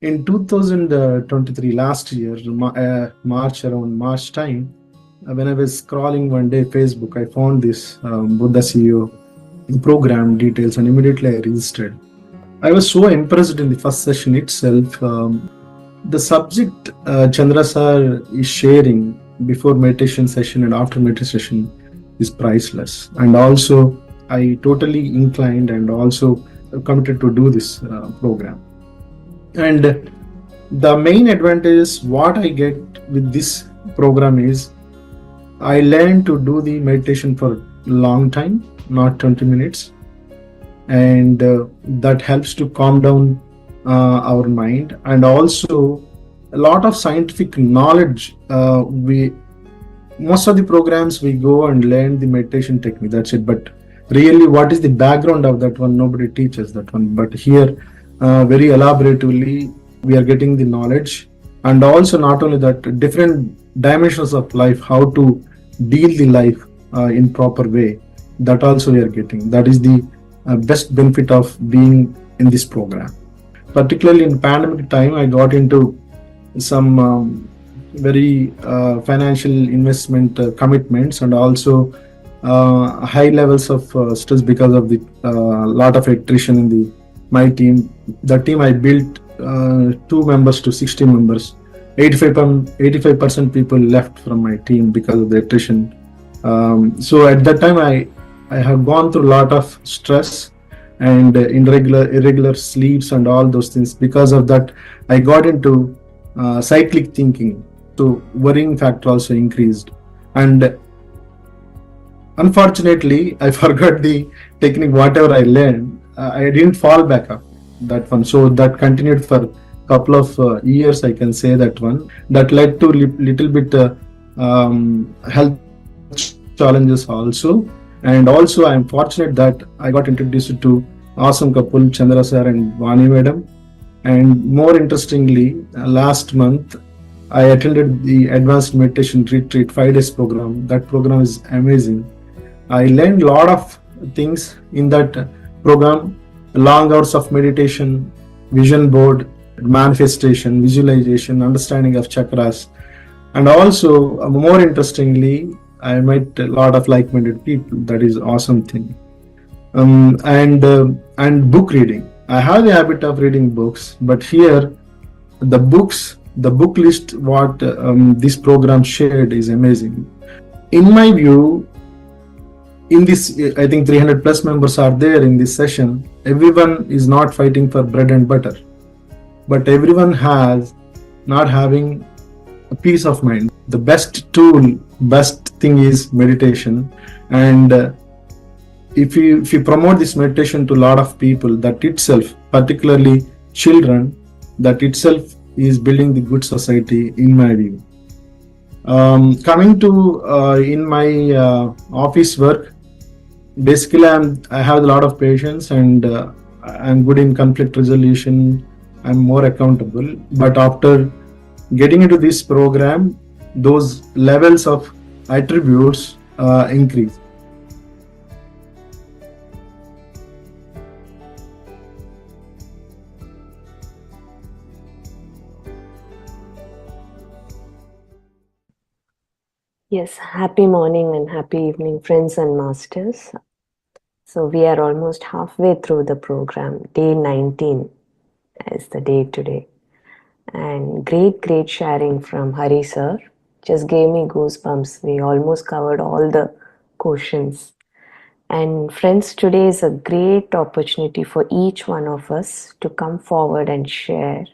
In 2023, last year, March, around March time, when I was scrolling one day Facebook, I found this Buddha CEO program details and immediately I registered. I was so impressed in the first session itself. The subject Chandra sir is sharing before meditation session and after meditation session is priceless. And also, I totally inclined and also committed to do this program. And the main advantage is what I get with this program is I learned to do the meditation for long time, not 20 minutes, and that helps to calm down our mind. And also a lot of scientific knowledge. We Most of the programs we go and learn the meditation technique, that's it, but really what is the background of that one, nobody teaches that one. But here very elaboratively we are getting the knowledge. And also not only that, different dimensions of life, how to deal the life in proper way, that also we are getting. That is the best benefit of being in this program. Particularly in pandemic time, I got into some very financial investment commitments, and also high levels of stress because of the lot of attrition in the my team. The team I built 2 members to 60 members. 85% people left from my team because of the attrition. So at that time, I have gone through a lot of stress and irregular sleeps and all those things. Because of that, I got into cyclic thinking. So worrying factor also increased. And unfortunately, I forgot the technique, whatever I learned. I didn't fall back up that one. So that continued for couple of years, I can say that one. That led to little bit health challenges also. And also, I am fortunate that I got introduced to awesome couple, Chandra sir and Vani madam. And more interestingly, last month, I attended the Advanced Meditation Retreat 5 days program. That program is amazing. I learned a lot of things in that program: long hours of meditation, vision board, manifestation, visualization, understanding of chakras. And also, more interestingly, I met a lot of like-minded people. That is awesome thing. And book reading. I have the habit of reading books, but here the book list what this program shared is amazing. In my view, in this, I think 300 plus members are there in this session. Everyone is not fighting for bread and butter, but everyone has not having a peace of mind. The best tool, best thing is meditation. And if you promote this meditation to a lot of people, that itself, particularly children, that itself is building the good society, in my view. Coming to in my office work, basically I have a lot of patience, and I'm good in conflict resolution. I'm more accountable. But after getting into this program, those levels of attributes increase. Yes, happy morning and happy evening, friends and masters. So we are almost halfway through the program. Day 19 is the day today. And great sharing from Hari sir. Just gave me goosebumps. We almost covered all the questions. And friends, today is a great opportunity for each one of us to come forward and share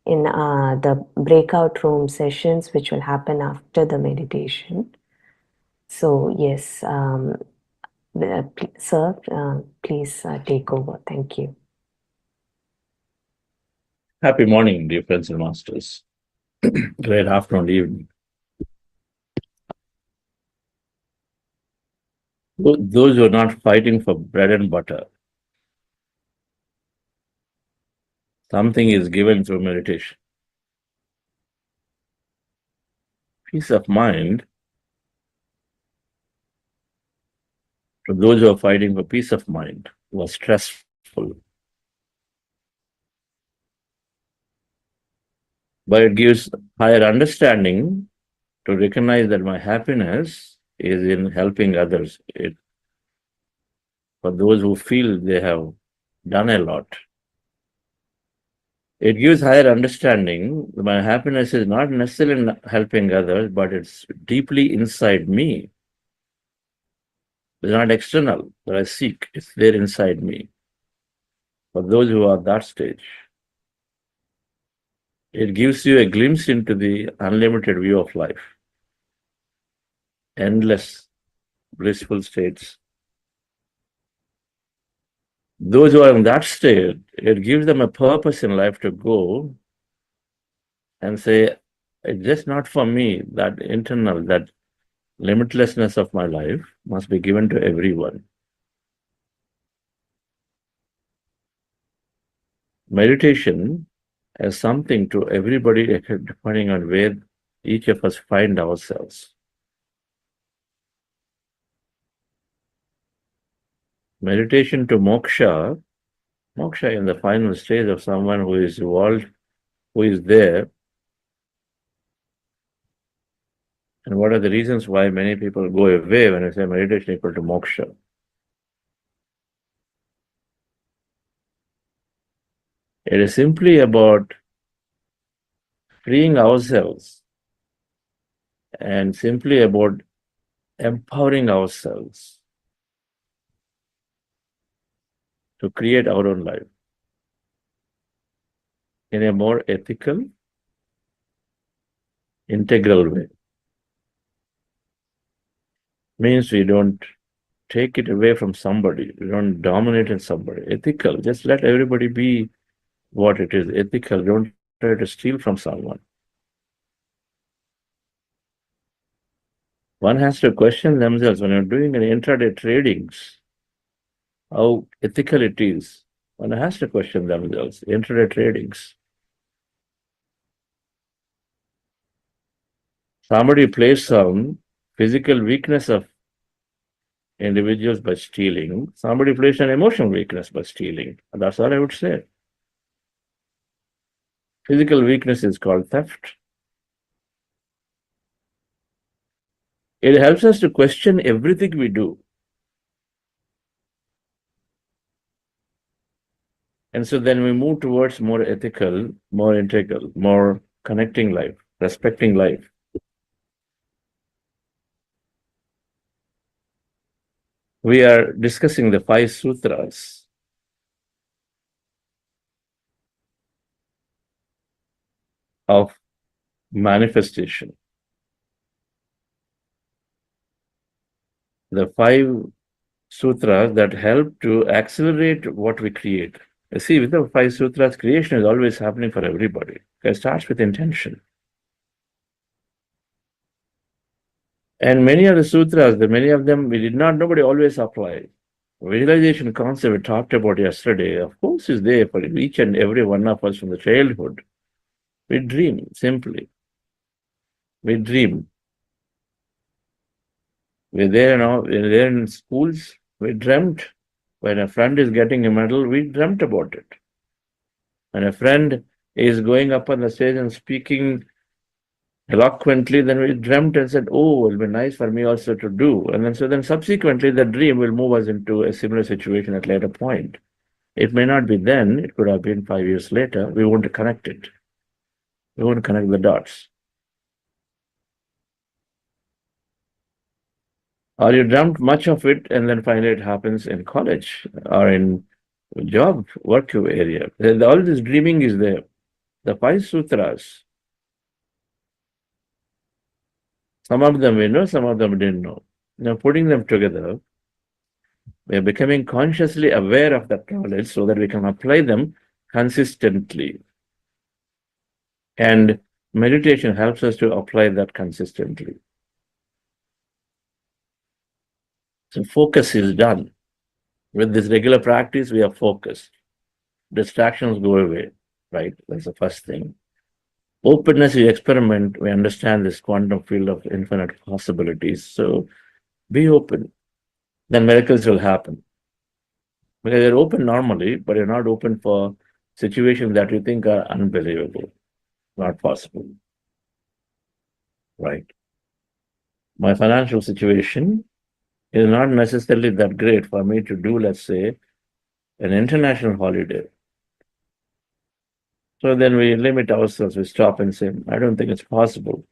in the breakout room sessions, which will happen after the meditation. So yes, sir, please take over. Thank you. Happy morning, dear friends and masters. Great afternoon, evening. Those who are not fighting for bread and butter, something is given through meditation. Peace of mind. For those who are fighting for peace of mind, who are stressful, but it gives higher understanding to recognize that my happiness is in helping others. For those who feel they have done a lot, it gives higher understanding that my happiness is not necessarily in helping others, but it's deeply inside me. It's not external that I seek, it's there inside me. For those who are at that stage, it gives you a glimpse into the unlimited view of life, endless blissful states. Those who are in that state, it gives them a purpose in life to go and say, it's just not for me, that internal, that limitlessness of my life must be given to everyone. Meditation as something to everybody depending on where each of us find ourselves. Meditation to moksha, moksha in the final stage of someone who is evolved, who is there. And what are the reasons why many people go away when I say meditation equal to moksha? It is simply about freeing ourselves and simply about empowering ourselves to create our own life in a more ethical, integral way. Means we don't take it away from somebody, we don't dominate in somebody. Ethical, just let everybody be what it is. Ethical, don't try to steal from someone. One has to question themselves when you're doing an intraday tradings, how ethical it is. One has to question themselves. Intraday tradings. Somebody plays some physical weakness of individuals by stealing. Somebody plays an emotional weakness by stealing. And that's all I would say. Physical weakness is called theft. It helps us to question everything we do. And so then we move towards more ethical, more integral, more connecting life, respecting life. We are discussing the 5 sutras of manifestation. The 5 sutras that help to accelerate what we create. You see, with the 5 sutras, creation is always happening for everybody. It starts with intention. And many of the sutras, many of them we did not, nobody always apply. Visualization concept we talked about yesterday, of course, is there for each and every one of us from the childhood. We dream, simply. We dream. We're there now, we're there in schools, we dreamt. When a friend is getting a medal, we dreamt about it. When a friend is going up on the stage and speaking eloquently, then we dreamt and said, oh, it'll be nice for me also to do. And then subsequently the dream will move us into a similar situation at a later point. It may not be then, it could have been 5 years later. We won't connect it. We won't connect the dots. Or you dreamt much of it and then finally it happens in college or in job, work area. All this dreaming is there. The 5 sutras, some of them we know, some of them we didn't know. Now putting them together, we are becoming consciously aware of that knowledge so that we can apply them consistently. And meditation helps us to apply that consistently. So focus is done. With this regular practice, we are focused. Distractions go away, right? That's the first thing. Openness, we experiment, we understand this quantum field of infinite possibilities. So be open. Then miracles will happen. Because you're open normally, but you're not open for situations that you think are unbelievable. Not possible. Right. My financial situation is not necessarily that great for me to do, let's say, an international holiday. So then we limit ourselves, we stop and say, I don't think it's possible.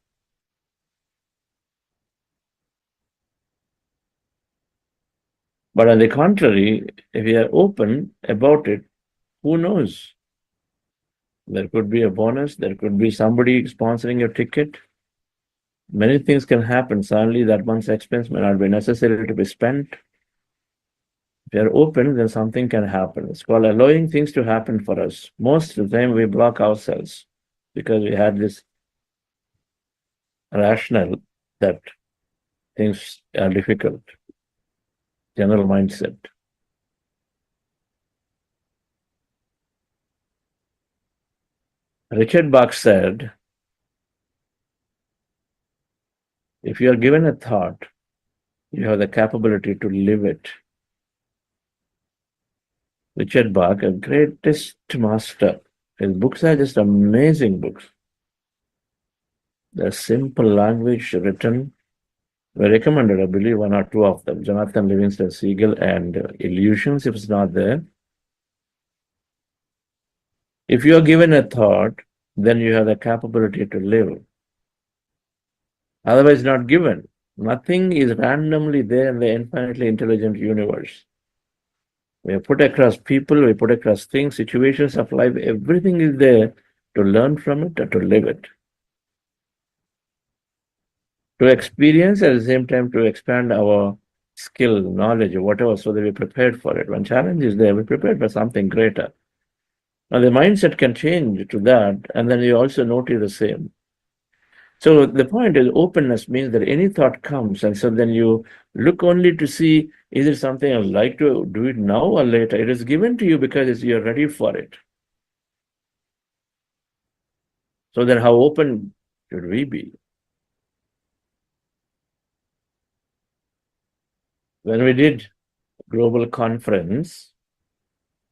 But on the contrary, if we are open about it, who knows? There could be a bonus, there could be somebody sponsoring your ticket. Many things can happen. Suddenly, that month's expense may not be necessary to be spent. If you are open, then something can happen. It's called allowing things to happen for us. Most of the time, we block ourselves because we had this rationale that things are difficult, general mindset. Richard Bach said, if you are given a thought, you have the capability to live it. Richard Bach, a greatest master. His books are just amazing books. They're simple language written. We recommended, I believe, one or two of them. Jonathan Livingston Seagull and Illusions, if it's not there. If you are given a thought, then you have the capability to live. Otherwise, not given. Nothing is randomly there in the infinitely intelligent universe. We put across people, we put across things, situations of life, everything is there to learn from it or to live it. To experience, at the same time, to expand our skill, knowledge, or whatever, so that we're prepared for it. When challenge is there, we're prepared for something greater. Now, the mindset can change to that, and then you also notice the same. So the point is, openness means that any thought comes, and so then you look only to see, is it something I'd like to do it now or later? It is given to you because you're ready for it. So then how open should we be? When we did global conference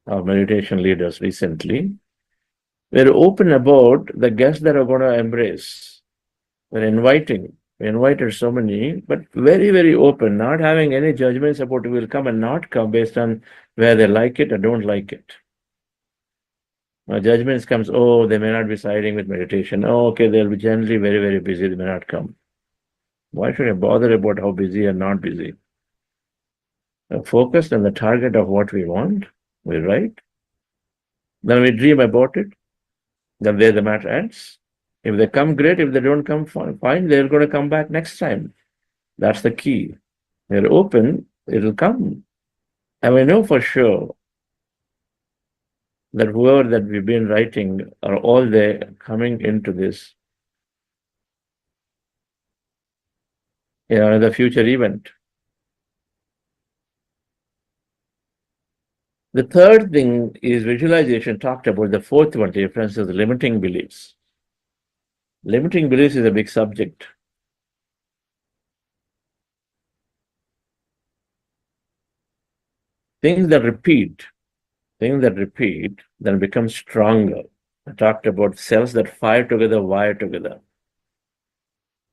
of meditation leaders recently, we're open about the guests that are going to embrace. We invited so many, but very, very open, not having any judgments about who will come and not come based on where they like it or don't like it. Now, judgments comes, oh, they may not be siding with meditation. Oh, okay, they'll be generally very, very busy, they may not come. Why should I bother about how busy or not busy? Focused on the target of what we want, we write. Then we dream about it. Then there the matter ends. If they come, great. If they don't come, fine. They're going to come back next time. That's the key. They're open, it'll come. And we know for sure that whoever that we've been writing are all there coming into this, the future event. The third thing is visualization, talked about. The fourth one, the difference is limiting beliefs. Limiting beliefs is a big subject. Things that repeat, then become stronger. I talked about cells that fire together, wire together.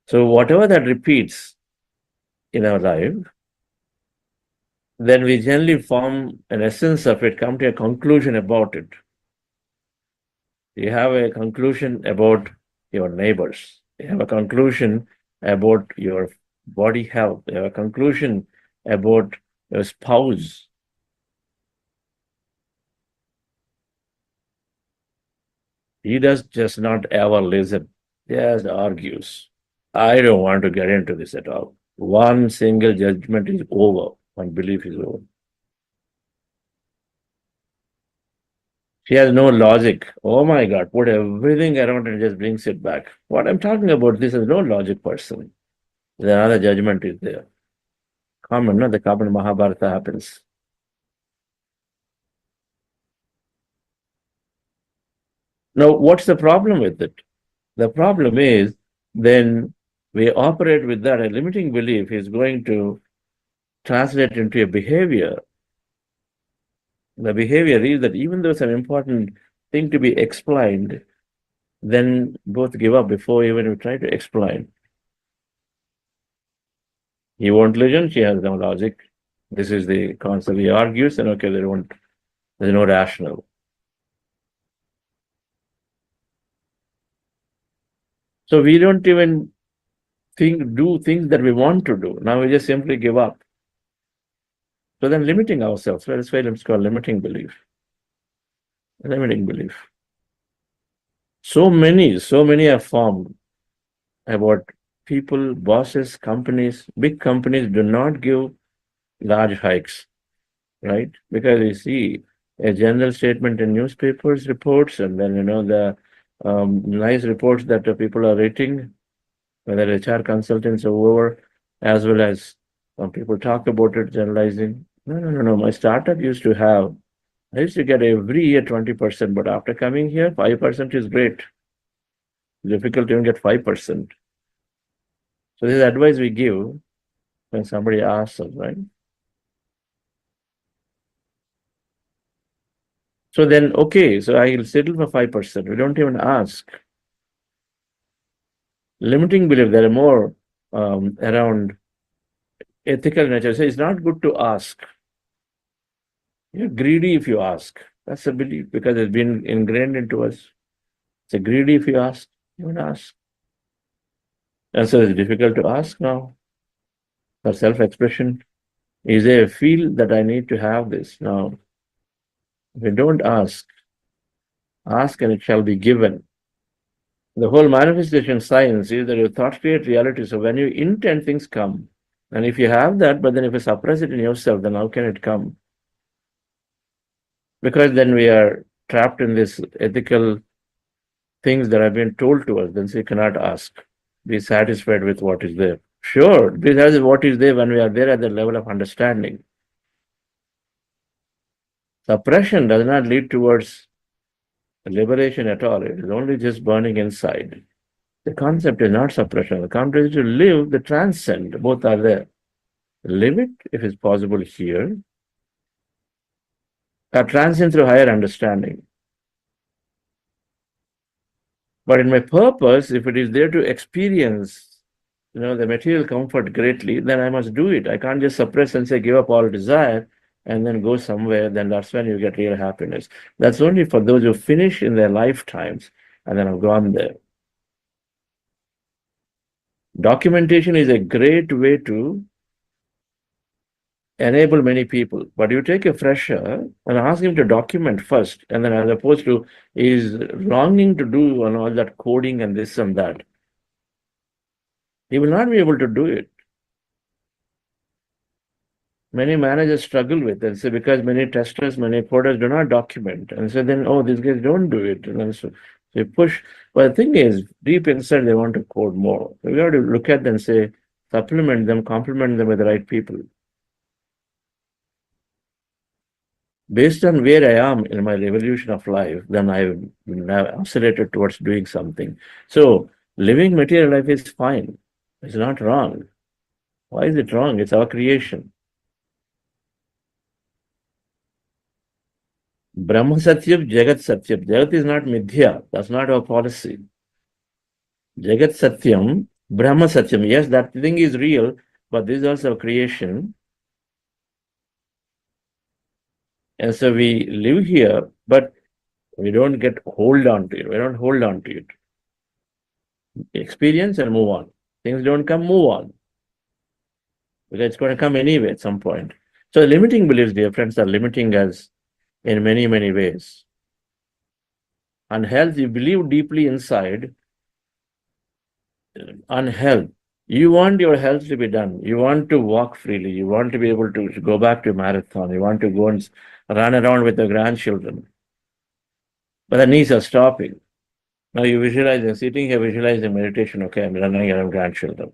So whatever that repeats in our life, then we generally form an essence of it, come to a conclusion about it. You have a conclusion about your neighbors. You have a conclusion about your body health. You have a conclusion about your spouse. He does just not ever listen, just argues. I don't want to get into this at all. One single judgment is over, one belief is over. She has no logic. Oh my God, put everything around and just brings it back. What I'm talking about, this is no logic person. Another judgment is there. Common, no? The common Mahabharata happens. Now, what's the problem with it? The problem is then we operate with that. A limiting belief is going to translate into a behavior. The behavior is that even though it's an important thing to be explained, then both give up before even you try to explain. He won't listen, she has no logic. This is the concept. He argues, and okay, there's no rational. So we don't even do things that we want to do. Now we just simply give up. So then limiting ourselves, well, that's why it's called limiting belief. Limiting belief. So many are formed about people, bosses, companies. Big companies do not give large hikes, right? Because you see a general statement in newspapers reports, and then the nice reports that the people are writing, whether HR consultants or whoever, as well as people talk about it, generalizing. No. My startup used to have, I used to get every year 20%, but after coming here, 5% is great. Difficult to even get 5%. So this is advice we give when somebody asks us, right? So then, okay, so I'll settle for 5%. We don't even ask. Limiting belief, there are more around ethical nature. So it's not good to ask. You're greedy if you ask. That's a belief because it's been ingrained into us. It's a greedy if you ask. You won't ask. And so it's difficult to ask now. For self-expression, is there a feel that I need to have this? Now, if you don't ask and it shall be given. The whole manifestation science is that your thoughts create reality. So when you intend, things come. And if you have that, but then if you suppress it in yourself, then how can it come? Because then we are trapped in this ethical things that have been told to us. Then we cannot ask. Be satisfied with what is there. Sure, be satisfied with what is there when we are there at the level of understanding. Suppression does not lead towards liberation at all. It is only just burning inside. The concept is not suppression. The concept is to live the transcend. Both are there. Live it, if it's possible here, or transcend through higher understanding. But in my purpose, if it is there to experience, the material comfort greatly, then I must do it. I can't just suppress and say, give up all desire and then go somewhere. Then that's when you get real happiness. That's only for those who finish in their lifetimes and then have gone there. Documentation is a great way to enable many people, but you take a fresher and ask him to document first, and then as opposed to is longing to do all that coding and this and that, he will not be able to do it. Many managers struggle with it. So because many testers, many coders do not document, and so then these guys don't do it, and then so they push. But the thing is, deep inside they want to code more. So we have to look at them and say, supplement them, complement them with the right people. Based on where I am in my revolution of life, then I've accelerated towards doing something. So living material life is fine. It's not wrong. Why is it wrong? It's our creation. Brahma Satyam, Jagat Satyam. Jagat is not Midhya. That's not our policy. Jagat Satyam, Brahma Satyam. Yes, that thing is real, but this is also a creation. And so we live here, but we don't hold on to it. We don't hold on to it. Experience and move on. Things don't come, move on. Because it's going to come anyway at some point. So limiting beliefs, dear friends, are limiting us in many, many ways. On health, you believe deeply inside. On health, you want your health to be done. You want to walk freely. You want to be able to go back to a marathon. You want to go and run around with your grandchildren. But the knees are stopping. Now you visualize, sitting here, visualizing meditation, okay, I'm running around grandchildren.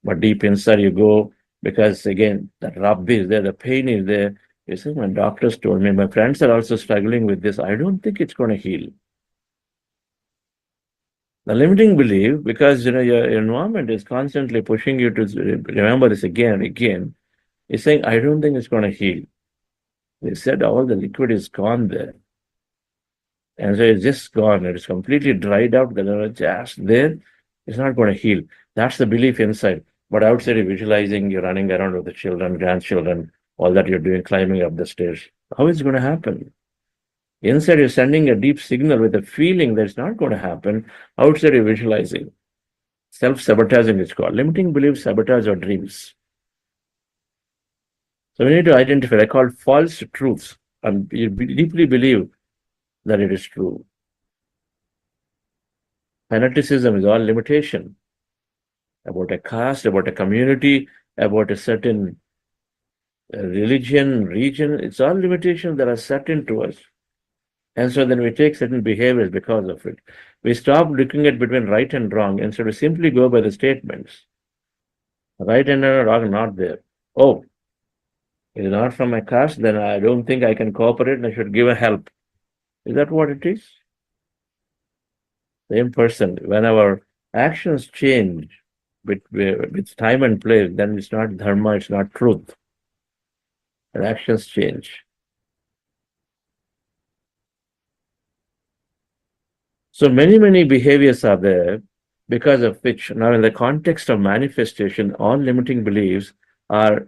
But deep inside you go, because again, that rub is there, the pain is there. You see, my doctors told me, my friends are also struggling with this. I don't think it's going to heal. The limiting belief, because your environment is constantly pushing you to remember this again and again, is saying, I don't think it's going to heal. They said all the liquid is gone there. And so it's just gone. It is completely dried out. It's just there. It's not going to heal. That's the belief inside. But outside, you're visualizing, you're running around with the children, grandchildren, all that you're doing, climbing up the stairs. How is it going to happen? Inside, you're sending a deep signal with a feeling that it's not going to happen. Outside, you're visualizing. Self-sabotaging is called. Limiting beliefs sabotage our dreams. So we need to identify, I call false truths. And you deeply believe that it is true. Fanaticism is all limitation about a caste, about a community, about a certain religion, region. It's all limitations that are set into us. And so then we take certain behaviors because of it. We stop looking at between right and wrong, and so we simply go by the statements. Right and wrong are not there. Oh, it is not from my caste, then I don't think I can cooperate and I should give a help. Is that what it is? Same person. When our actions change with time and place, then it's not dharma, it's not truth. Our actions change. So many behaviors are there because of which now in the context of manifestation, all limiting beliefs are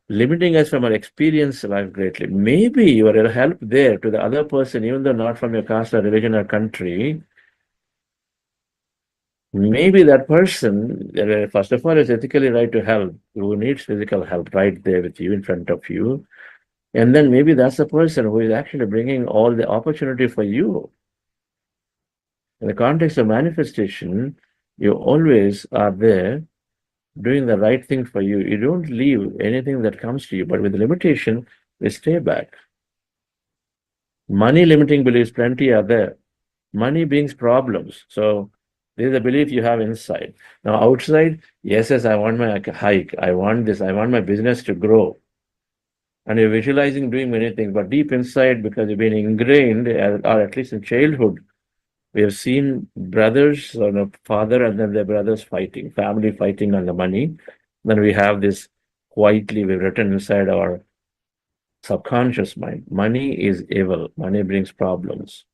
limiting us from our experience life greatly. Maybe you are a help there to the other person, even though not from your caste or religion or country. Maybe that person, first of all, is ethically right to help, who needs physical help right there with you in front of you. And then maybe that's the person who is actually bringing all the opportunity for you. In the context of manifestation, you always are there doing the right thing for you. You don't leave anything that comes to you, but with limitation, we stay back. Money limiting beliefs, plenty are there. Money brings problems. So there's a belief you have inside. Now outside, yes, I want my hike. I want this. I want my business to grow. And you're visualizing doing many things, but deep inside, because you've been ingrained, or at least in childhood, we have seen brothers or a father and then their brothers fighting, family fighting on the money. Then we have this quietly, we've written inside our subconscious mind. Money is evil. Money brings problems.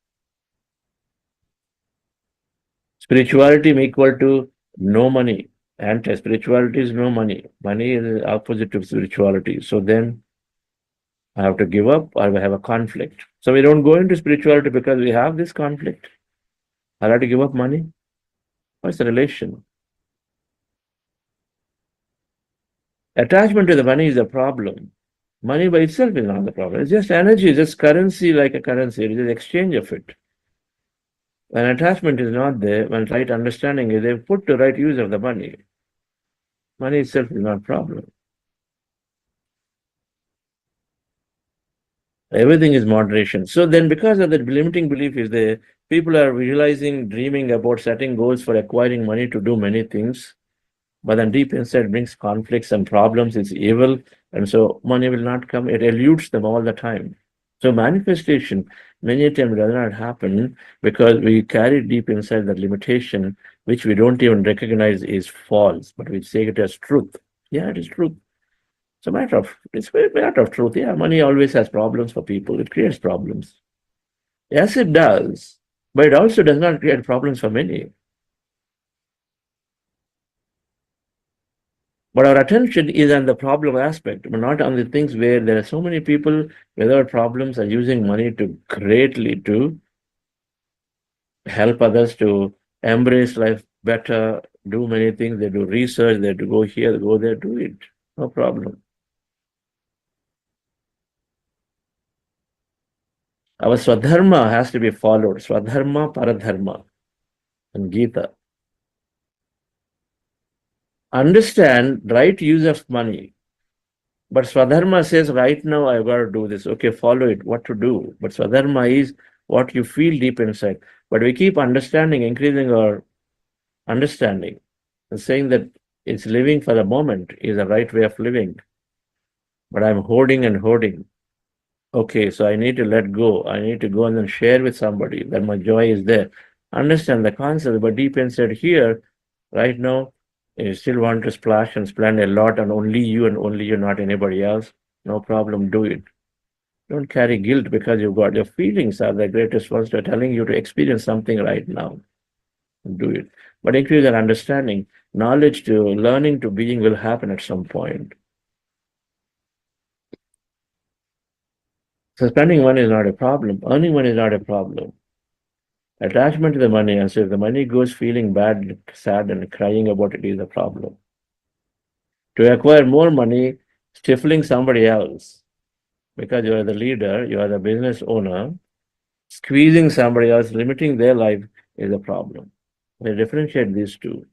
Spirituality equal to no money. Anti-spirituality is no money. Money is the opposite of spirituality. So then I have to give up or we have a conflict. So we don't go into spirituality because we have this conflict. I have to give up money. What's the relation? Attachment to the money is a problem. Money by itself is not the problem. It's just energy, it's just currency like a currency. It is an exchange of it. When attachment is not there, when right understanding is, they put the right use of the money. Money itself is not a problem. Everything is moderation. So then because of that limiting belief is there, people are visualizing, dreaming about setting goals for acquiring money to do many things. But then deep inside brings conflicts and problems. It's evil. And so money will not come. It eludes them all the time. So manifestation many times does not happen because we carry deep inside that limitation, which we don't even recognize is false, but we say it as truth. Yeah, it is truth. It's a matter of truth. Yeah, money always has problems for people. It creates problems. Yes, it does. But it also does not create problems for many. But our attention is on the problem aspect, but not on the things where there are so many people without problems are using money to greatly to help others to embrace life better, do many things. They do research, they do go here, go there, do it. No problem. Our swadharma has to be followed. Swadharma, paradharma, and Gita. Understand right use of money. But Swadharma says, right now I've got to do this. Okay, follow it, what to do. But Swadharma is what you feel deep inside. But we keep understanding, increasing our understanding, and saying that it's living for the moment is the right way of living. But I'm hoarding and hoarding. Okay, so I need to let go. I need to go and then share with somebody that my joy is there. Understand the concept, but deep inside here, right now, you still want to splash and spend a lot on only you and only you, not anybody else. No problem, do it. Don't carry guilt because you've got your feelings are the greatest ones that are telling you to experience something right now. Do it. But increase your understanding. Knowledge to learning to being will happen at some point. So spending money is not a problem. Earning money is not a problem. Attachment to the money, and so if the money goes feeling bad, sad, and crying about it is a problem. To acquire more money, stifling somebody else because you are the leader, you are the business owner, squeezing somebody else, limiting their life is a problem. We differentiate these two.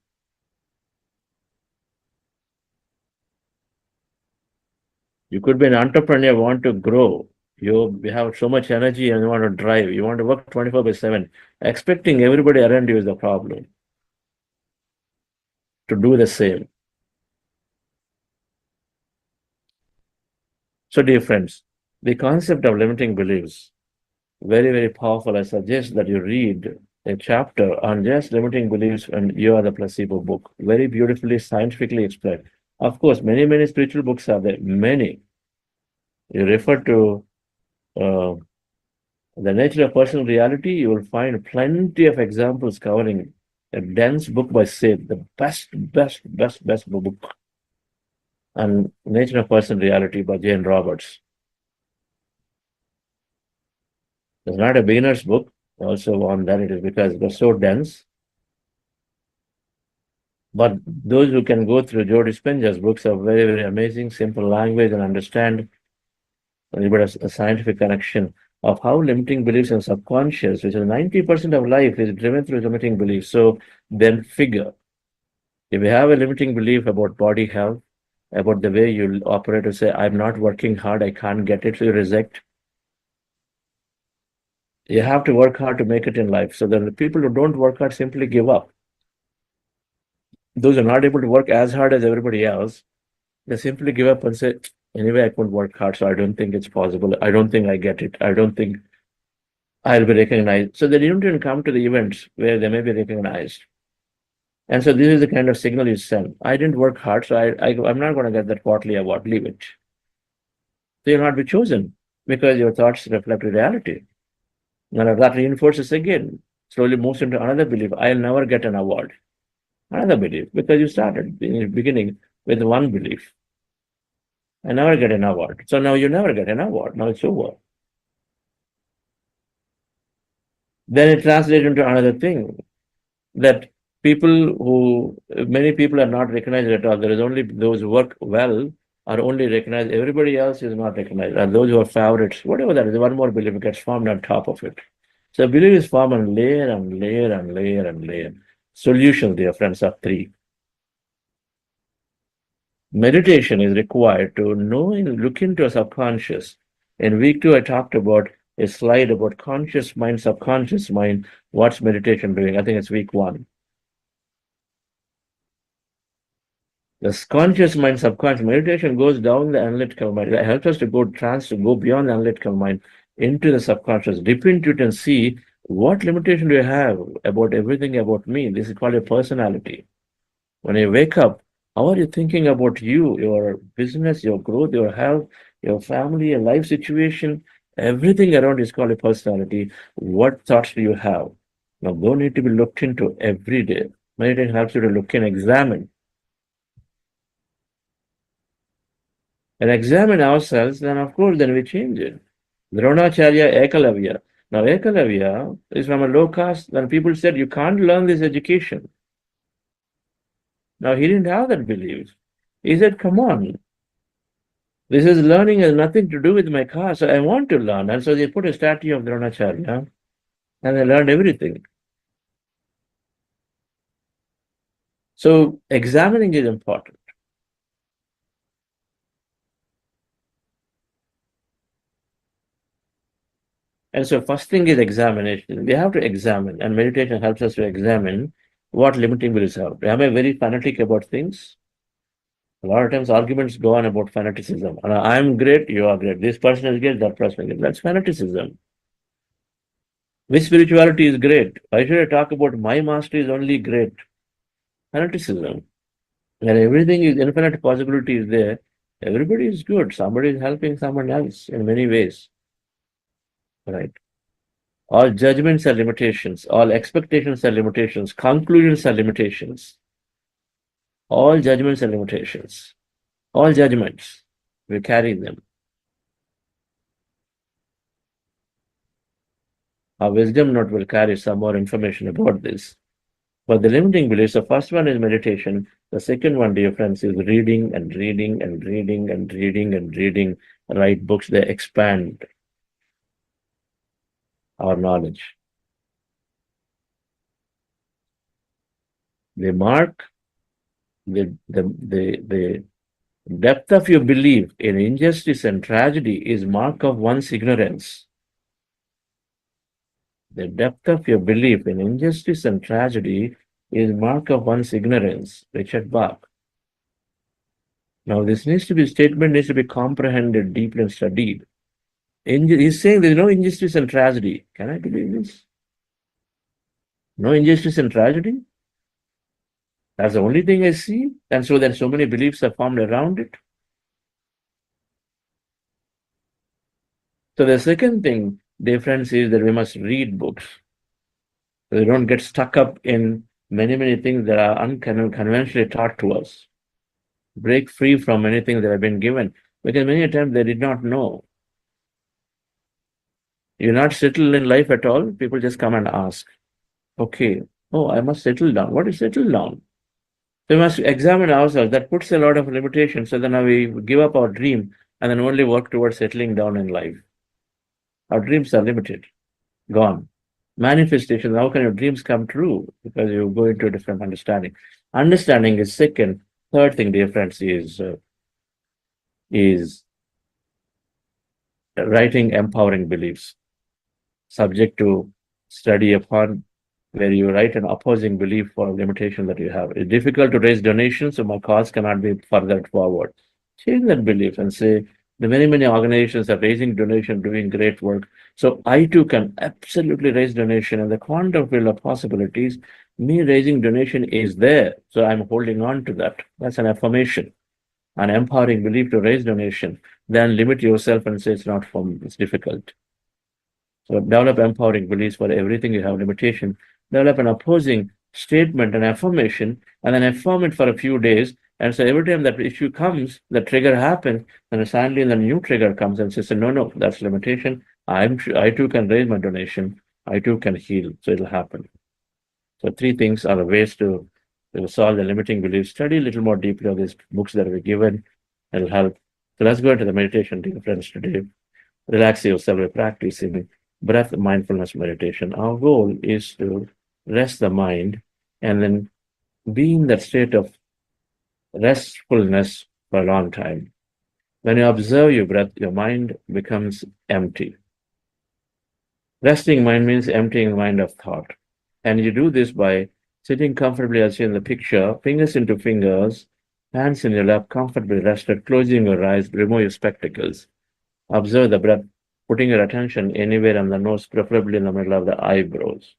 You could be an entrepreneur, want to grow. You have so much energy and you want to drive. You want to work 24/7. Expecting everybody around you is the problem. To do the same. So, dear friends, the concept of limiting beliefs, very, very powerful. I suggest that you read a chapter on just limiting beliefs and You Are the Placebo book. Very beautifully, scientifically explained. Of course, many, many spiritual books are there. Many. You refer to uh, The Nature of Personal Reality, you will find plenty of examples covering a dense book by Seth, the best book on Nature of Personal Reality by Jane Roberts. It's not a beginner's book, also on that it is because it was so dense. But those who can go through Joe Dispenza's books are very, very amazing, simple language and understand a little bit of a scientific connection of how limiting beliefs and subconscious, which is 90% of life, is driven through limiting beliefs. So then figure, if you have a limiting belief about body health, about the way you operate, to say, I'm not working hard, I can't get it, so you reject. You have to work hard to make it in life. So then the people who don't work hard simply give up. Those who are not able to work as hard as everybody else, they simply give up and say, anyway, I couldn't work hard, so I don't think it's possible. I don't think I get it. I don't think I'll be recognized. So they don't even come to the events where they may be recognized. And so this is the kind of signal you send. I didn't work hard, so I'm not going to get that quarterly award. Leave it. So you'll not be chosen because your thoughts reflect reality. Now that reinforces again, slowly moves into another belief. I'll never get an award. Another belief, because you started in the beginning with one belief. I never get an award. So now you never get an award. Now it's over. Then it translates into another thing that many people are not recognized at all. There is only those who work well are only recognized. Everybody else is not recognized. And those who are favorites, whatever that is, one more belief gets formed on top of it. So belief is formed on layer and layer and layer and layer. Solutions, dear friends, are three. Meditation is required to know and look into a subconscious. In week 2, I talked about a slide about conscious mind, subconscious mind. What's meditation doing? I think it's week 1. The conscious mind, subconscious meditation goes down the analytical mind. It helps us to go beyond the analytical mind into the subconscious, dip into it and see what limitation do you have about everything about me. This is called a personality. When you wake up, how are you thinking about you, your business, your growth, your health, your family, your life situation? Everything around is called a personality. What thoughts do you have? Now, those need to be looked into every day. Meditation helps you to look and examine. And examine ourselves, then of course, then we change it. Dronacharya Ekalavya. Now, Ekalavya is from a low caste. Then people said, you can't learn this education. Now, he didn't have that belief. He said, come on. This is learning has nothing to do with my caste. So I want to learn. And so they put a statue of Dronacharya and they learned everything. So examining is important. And so first thing is examination. We have to examine, and meditation helps us to examine what limiting beliefs are. Am I very fanatic about things? A lot of times arguments go on about fanaticism. And I'm great, you are great. This person is great, that person is great. That's fanaticism. Which spirituality is great? Why should I talk about my master is only great? Fanaticism. And everything is infinite possibility is there. Everybody is good. Somebody is helping someone else in many ways. Right. All judgments are limitations. All expectations are limitations. Conclusions are limitations. All judgments are limitations. All judgments, we carry them. Our wisdom note will carry some more information about this. But the limiting beliefs, the first one is meditation. The second one, dear friends, is reading and reading and reading and reading and reading. Write books, they expand our knowledge. They mark the depth of your belief in injustice and tragedy is mark of one's ignorance. The depth of your belief in injustice and tragedy is mark of one's ignorance. Richard Bach. Now, this statement needs to be comprehended deeply and studied. He's saying there's no injustice and tragedy. Can I believe this? No injustice and tragedy? That's the only thing I see. And so then so many beliefs are formed around it. So the second thing, difference is that we must read books. So we don't get stuck up in many things that are unconventionally taught to us. Break free from many things that have been given. Because many times they did not know. You're not settled in life at all. People just come and ask, okay, oh, I must settle down. What is settle down? So we must examine ourselves. That puts a lot of limitations. So then we give up our dream and then only work towards settling down in life. Our dreams are limited, gone. Manifestation, how can your dreams come true? Because you go into a different understanding. Understanding is second. Third thing, dear friends, is writing empowering beliefs, subject to study upon, where you write an opposing belief for a limitation that you have. It's difficult to raise donations, so my cause cannot be furthered forward. Change that belief and say, the many organizations are raising donation, doing great work. So I too can absolutely raise donation, and the quantum field of possibilities, me raising donation is there. So I'm holding on to that. That's an affirmation, an empowering belief to raise donation. Then limit yourself and say it's not for me, it's difficult. So develop empowering beliefs for everything you have limitation. Develop an opposing statement, an affirmation, and then affirm it for a few days. And so every time that issue comes, the trigger happens, and suddenly the new trigger comes and says, no, that's limitation. I too can raise my donation. I too can heal. So it'll happen. So three things are the ways to solve the limiting beliefs. Study a little more deeply of these books that were given. It'll help. So let's go into the meditation, dear friends, today. Relax yourself by practicing breath mindfulness meditation. Our goal is to rest the mind and then be in that state of restfulness for a long time. When you observe your breath, your mind becomes empty. Resting mind means emptying the mind of thought. And you do this by sitting comfortably as in the picture, fingers into fingers, hands in your lap, comfortably rested, closing your eyes, remove your spectacles. Observe the breath, putting your attention anywhere on the nose, preferably in the middle of the eyebrows.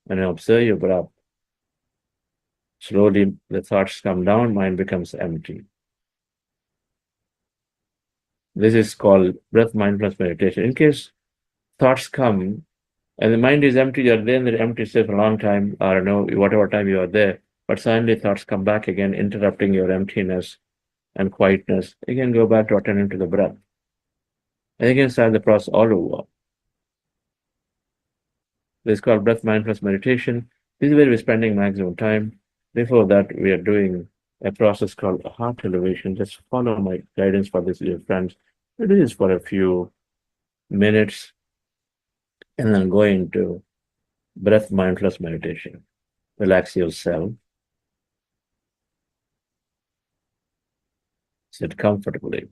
When you observe your breath, slowly the thoughts come down, mind becomes empty. This is called breath mindfulness meditation. In case thoughts come and the mind is empty, you're there in the empty state for a long time, or no, whatever time you are there, but suddenly thoughts come back again, interrupting your emptiness and quietness. You can go back to attending to the breath. And you can start the process all over. This is called breath mindfulness meditation. This is where we're spending maximum time. Before that, we are doing a process called heart elevation. Just follow my guidance for this, dear friends. Do this for a few minutes and then go into breath mindfulness meditation. Relax yourself. Sit comfortably.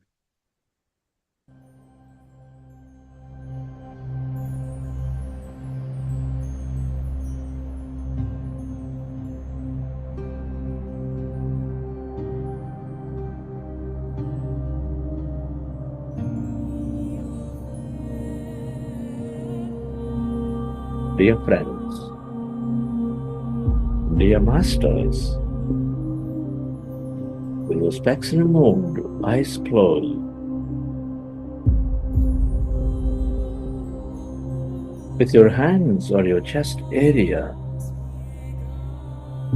Dear friends, dear masters, with your specs removed, eyes closed, with your hands or your chest area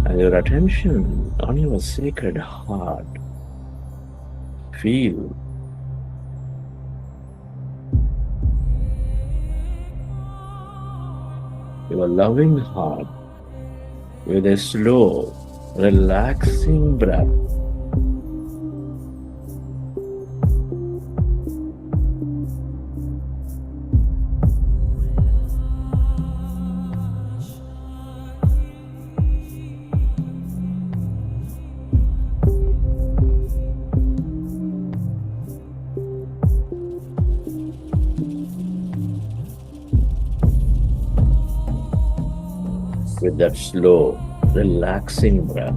and your attention on your sacred heart. Feel your loving heart with a slow, relaxing breath. With that slow, relaxing breath,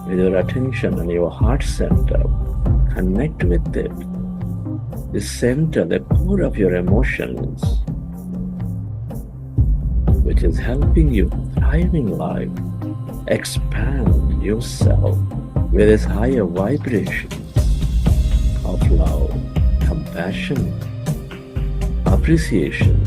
with your attention on your heart center, connect with it. The center, the core of your emotions, which is helping you thrive in life, expand yourself with its higher vibrations of love, compassion, appreciation.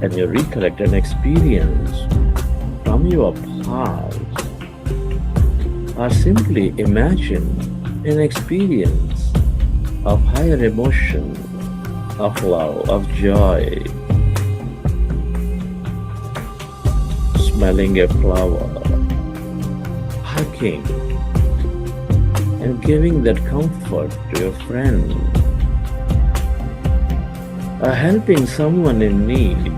And you recollect an experience from your past, or simply imagine an experience of higher emotion, of love, of joy, smelling a flower, hugging, and giving that comfort to your friend, or helping someone in need,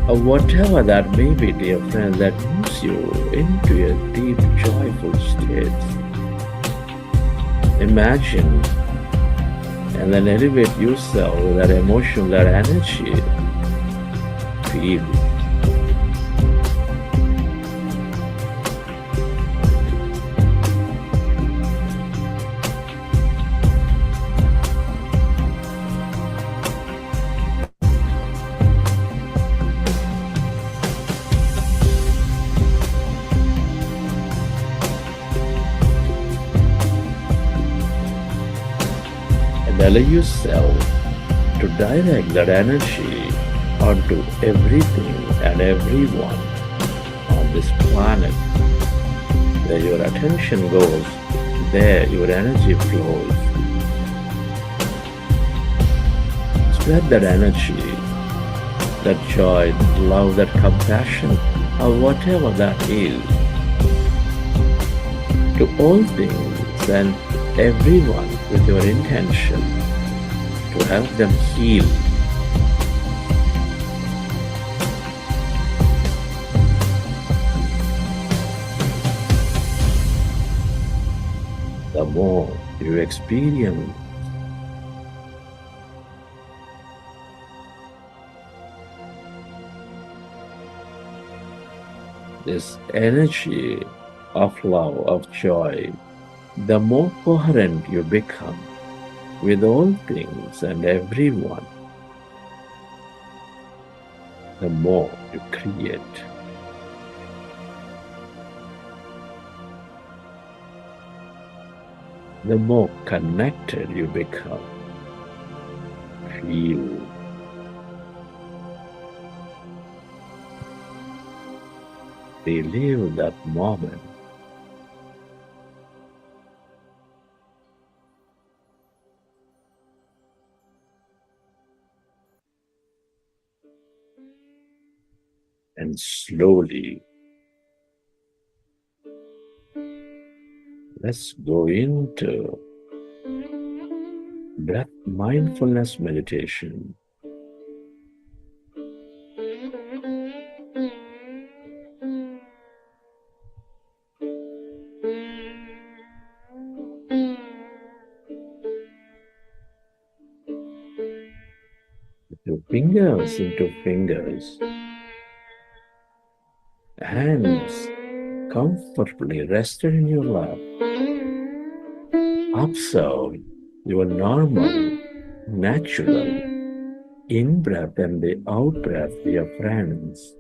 or whatever that may be, dear friend, that moves you into a deep, joyful state. Imagine and then elevate yourself with that emotion, that energy. Feel. Allow yourself to direct that energy onto everything and everyone on this planet. Where your attention goes, there your energy flows. Spread that energy, that joy, that love, that compassion, or whatever that is, to all things and everyone with your intention to help them heal. The more you experience this energy of love, of joy, the more coherent you become with all things and everyone, the more you create. The more connected you become. Feel. Relive that moment. and slowly. Let's go into breath mindfulness meditation. Put your fingers into fingers, hands comfortably rested in your lap. Observe your normal, natural in-breath and the out-breath, dear friends.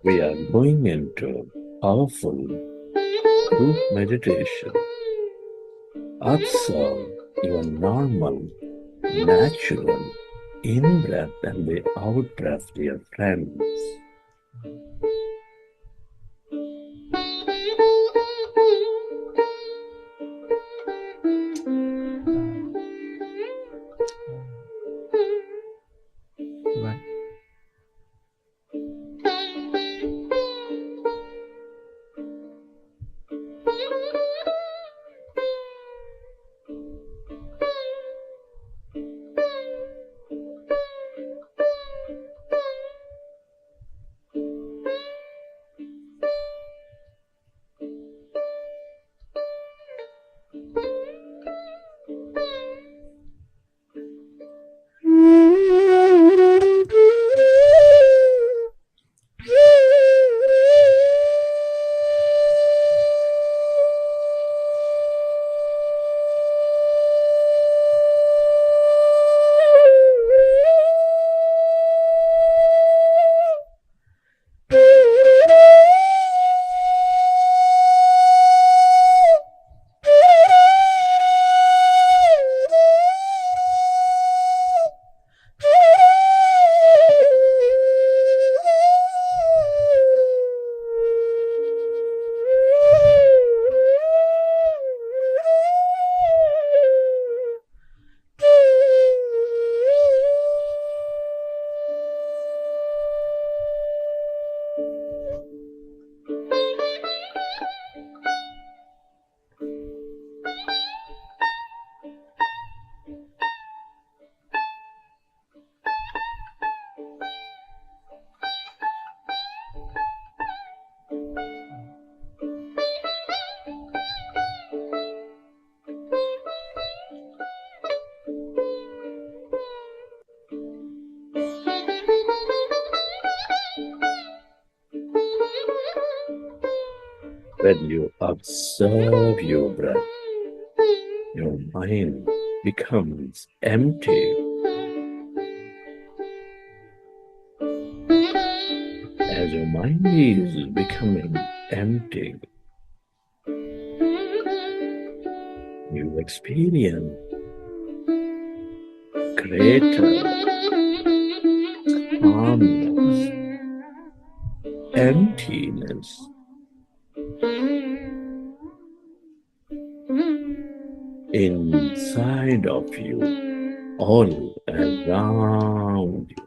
We are going into powerful group meditation. Observe your normal, natural in-breath and the out-breath, dear friends. Right. When you observe your breath, your mind becomes empty. As your mind is becoming empty, you experience greater calmness, emptiness. Inside of you, all around you.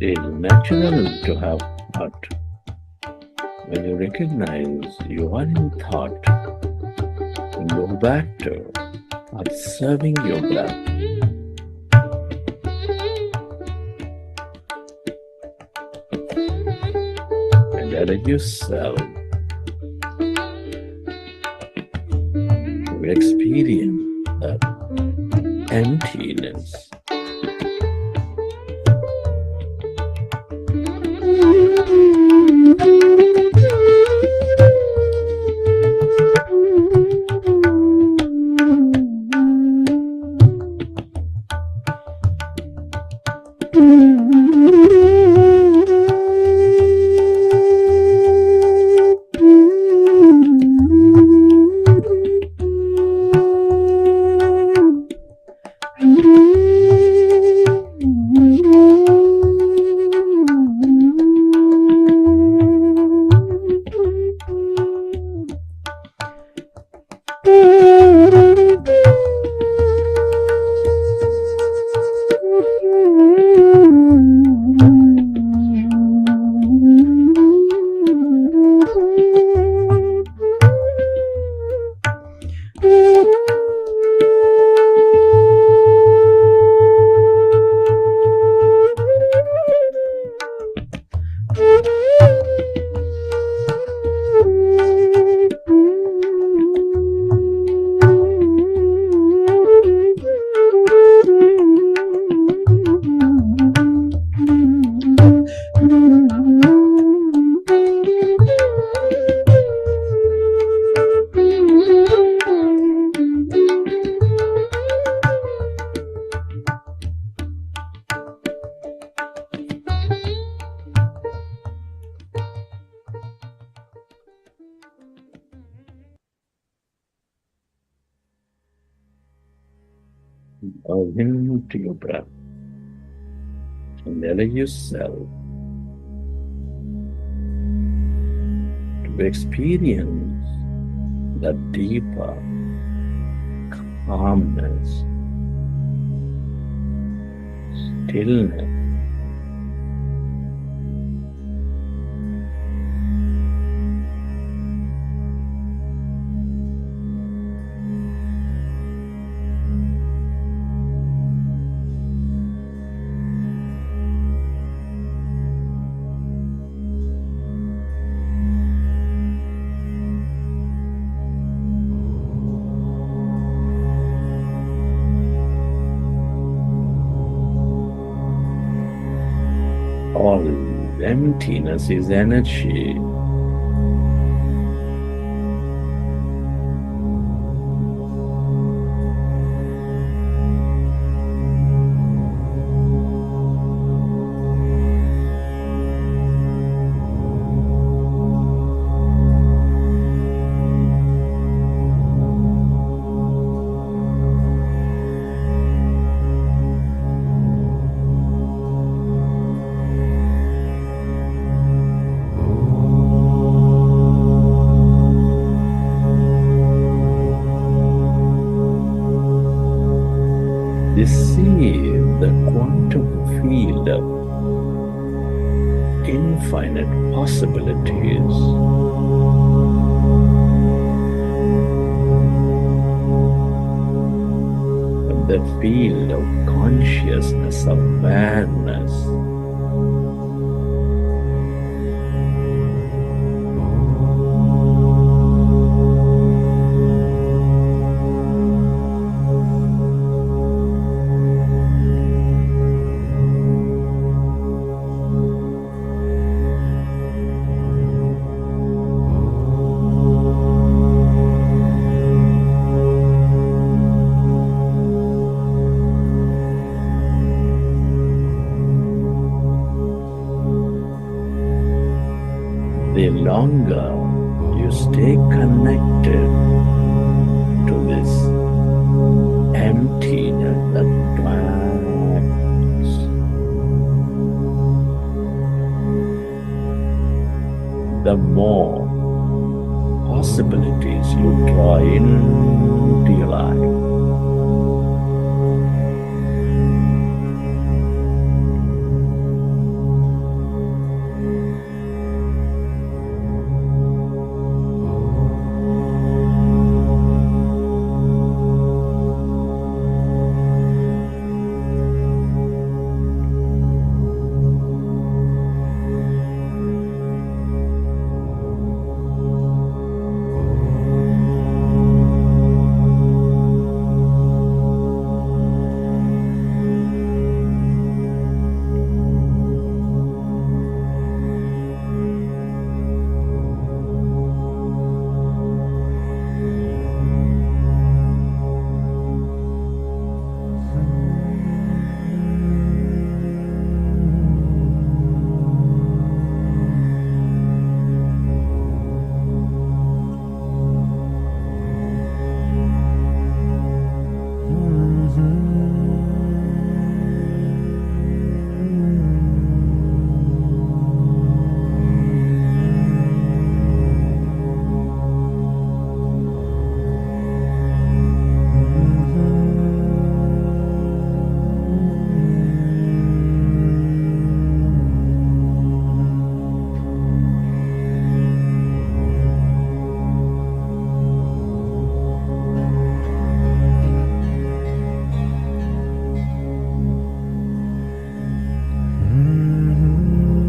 It is natural to have thought. When you recognize you are in thought, go back to observing your breath. And let yourself to experience that emptiness. into your breath and allow yourself to experience that deeper calmness, stillness. All emptiness is energy. Receive the quantum field of infinite possibilities. From the field of consciousness, awareness. The longer you stay connected to this emptiness that blankness, the more possibilities you draw into your life.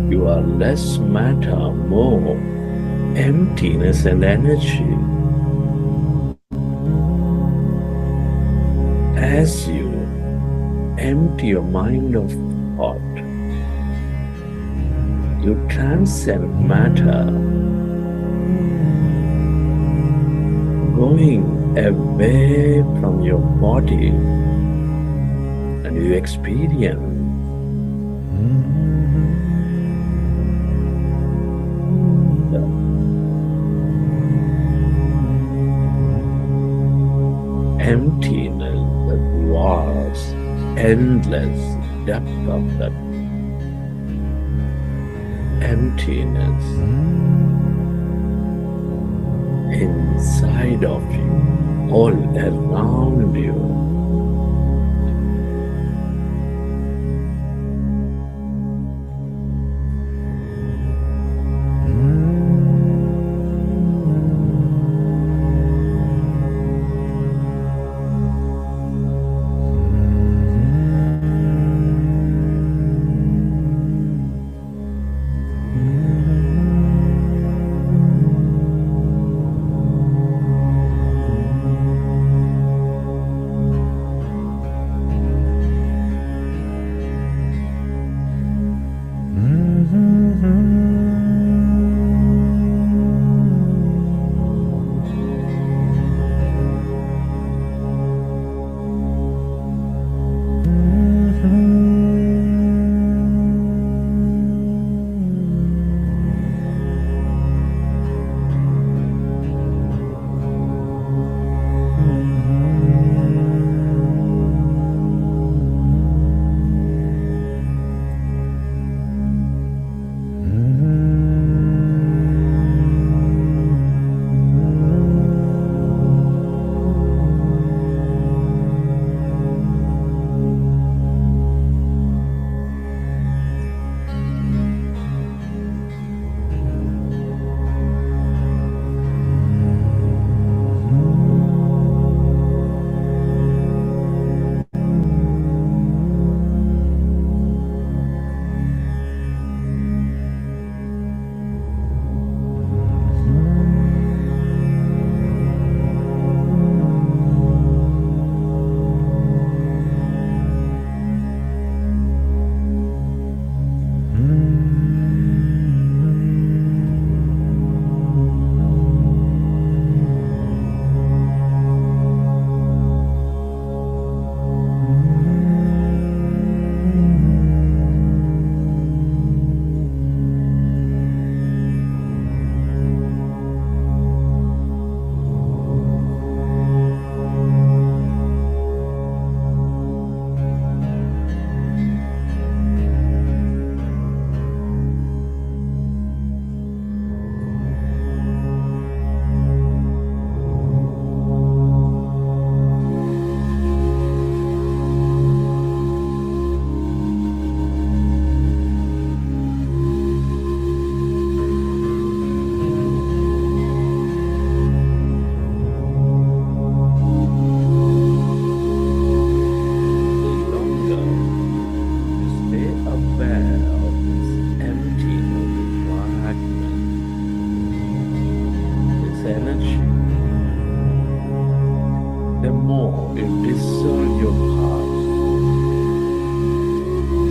You are less matter, more emptiness and energy. As you empty your mind of thought, you transcend matter, going away from your body, and you experience the emptiness, the vast its endless depth of that emptiness inside of you, all around you.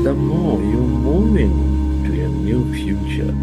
the more you move into a new future.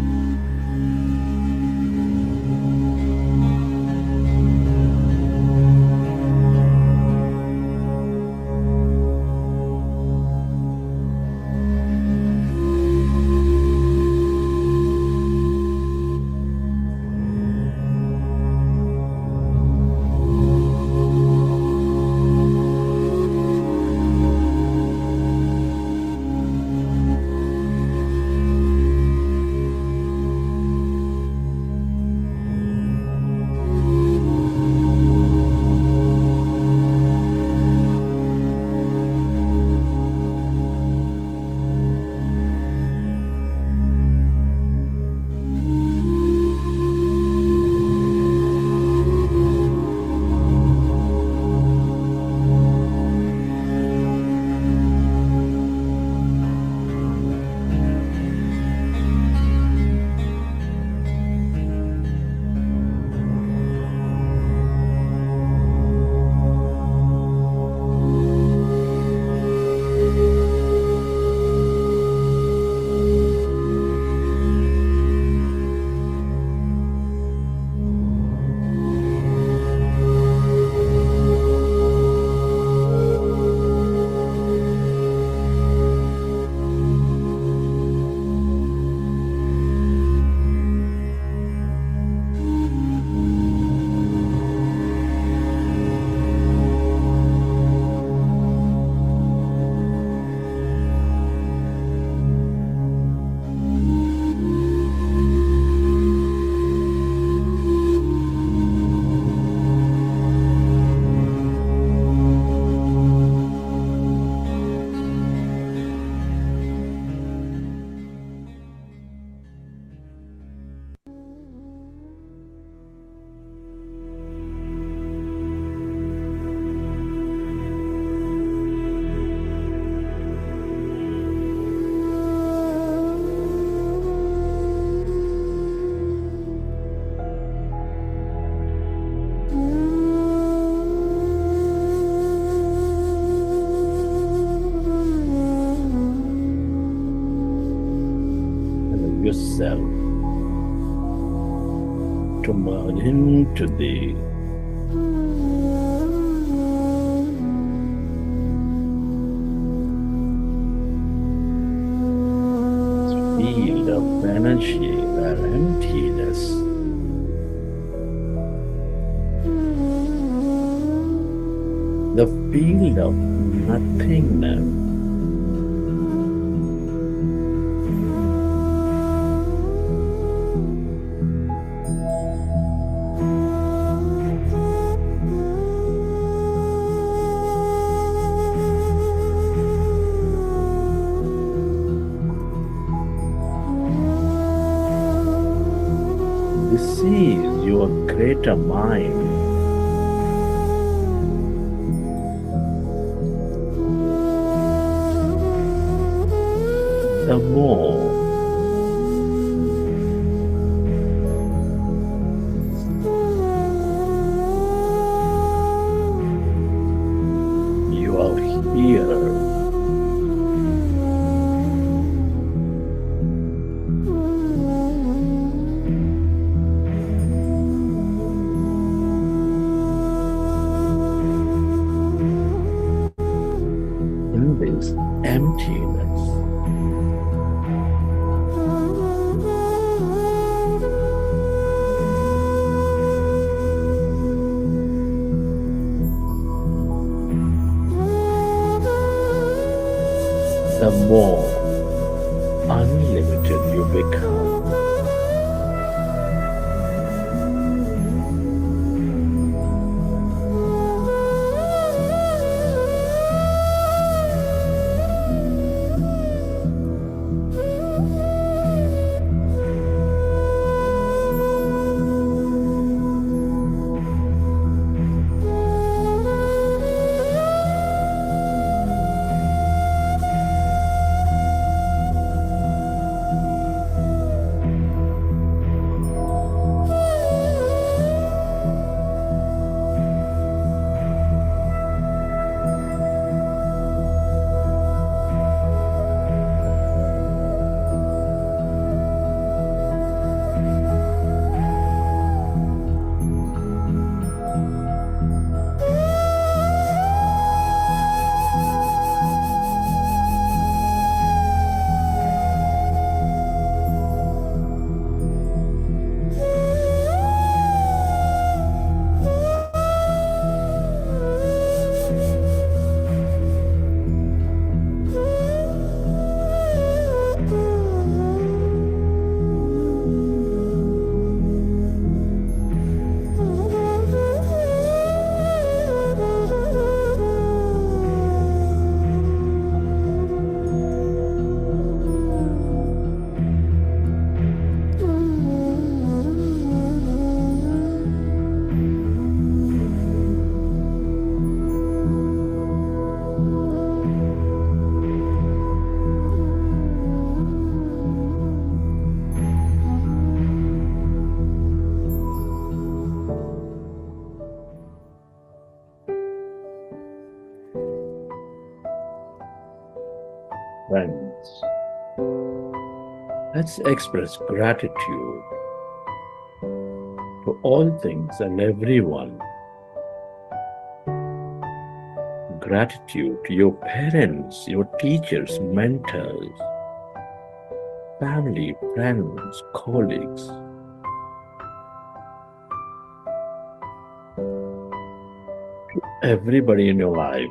yourself to merge into the field of energy where emptiness the field of nothingness. This is your greater mind. The more you are here, in this emptiness. The more unlimited you become. Friends, let's express gratitude to all things and everyone. Gratitude to your parents, your teachers, mentors, family, friends, colleagues. To everybody in your life.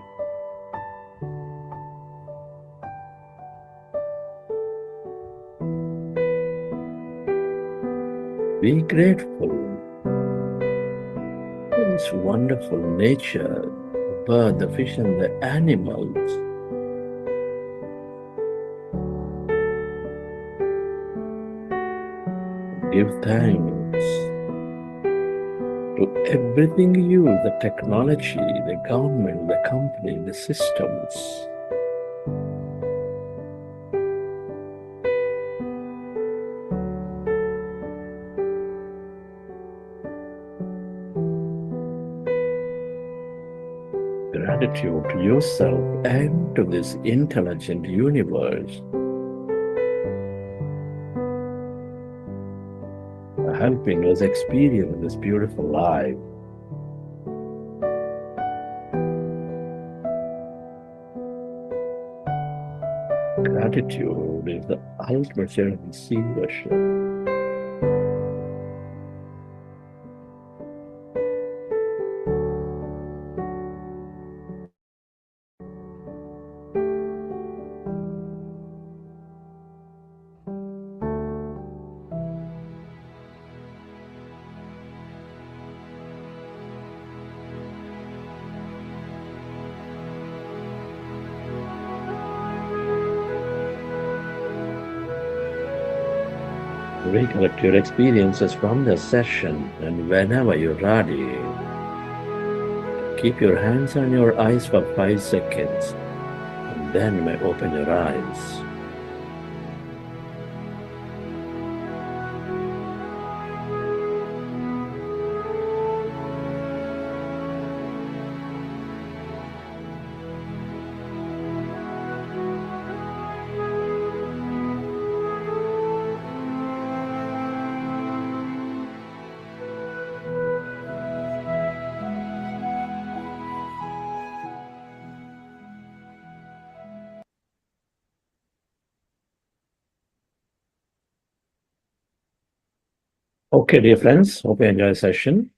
Be grateful for this wonderful nature, the bird, the fish, and the animals. Give thanks to everything you use, the technology, the government, the company, the systems. Gratitude to yourself and to this intelligent universe helping us experience this beautiful life. Gratitude is the ultimate state of receivership. Recollect your experiences from the session, and whenever you're ready, keep your hands on your eyes for 5 seconds, and then you may open your eyes. Okay, dear friends, hope you enjoy the session.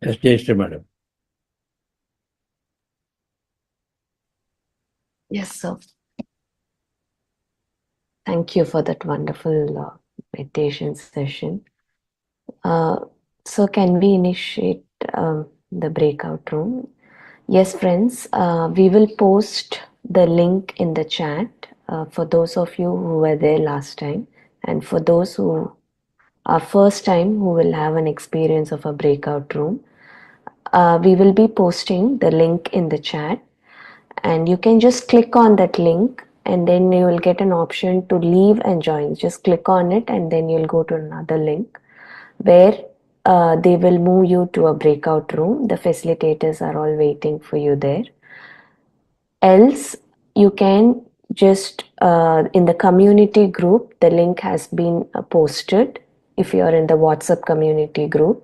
Yes, Jayashree madam. Yes, sir. Thank you for that wonderful meditation session. So can we initiate the breakout room? Yes, friends, we will post the link in the chat for those of you who were there last time, and for those who are first time who will have an experience of a breakout room. We will be posting the link in the chat, and you can just click on that link, and then you will get an option to leave and join. Just click on it, and then you'll go to another link where they will move you to a breakout room. The facilitators are all waiting for you there. Else, you can just in the community group, the link has been posted if you are in the WhatsApp community group.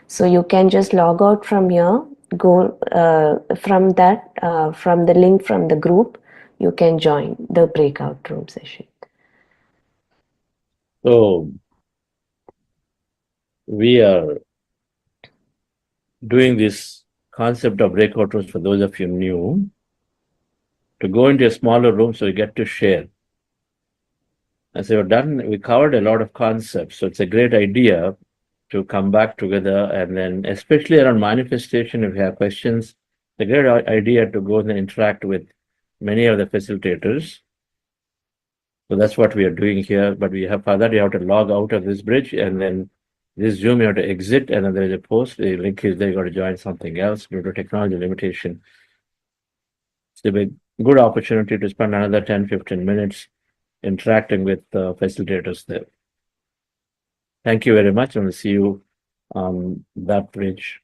So you can just log out from here, go from the link from the group, you can join the breakout room session. So, we are doing this concept of breakout rooms for those of you new, to go into a smaller room so you get to share. As we've done, we covered a lot of concepts, so it's a great idea to come back together, and then especially around manifestation, if you have questions, it's a great idea to go and interact with many of the facilitators. So that's what we are doing here, but we have for that you have to log out of this bridge, and then this Zoom you have to exit, and then there is a post, the link is there, you got to join something else due to technology limitation. It's a good opportunity to spend another 10-15 minutes interacting with facilitators there. Thank you very much, and we'll see you on that bridge.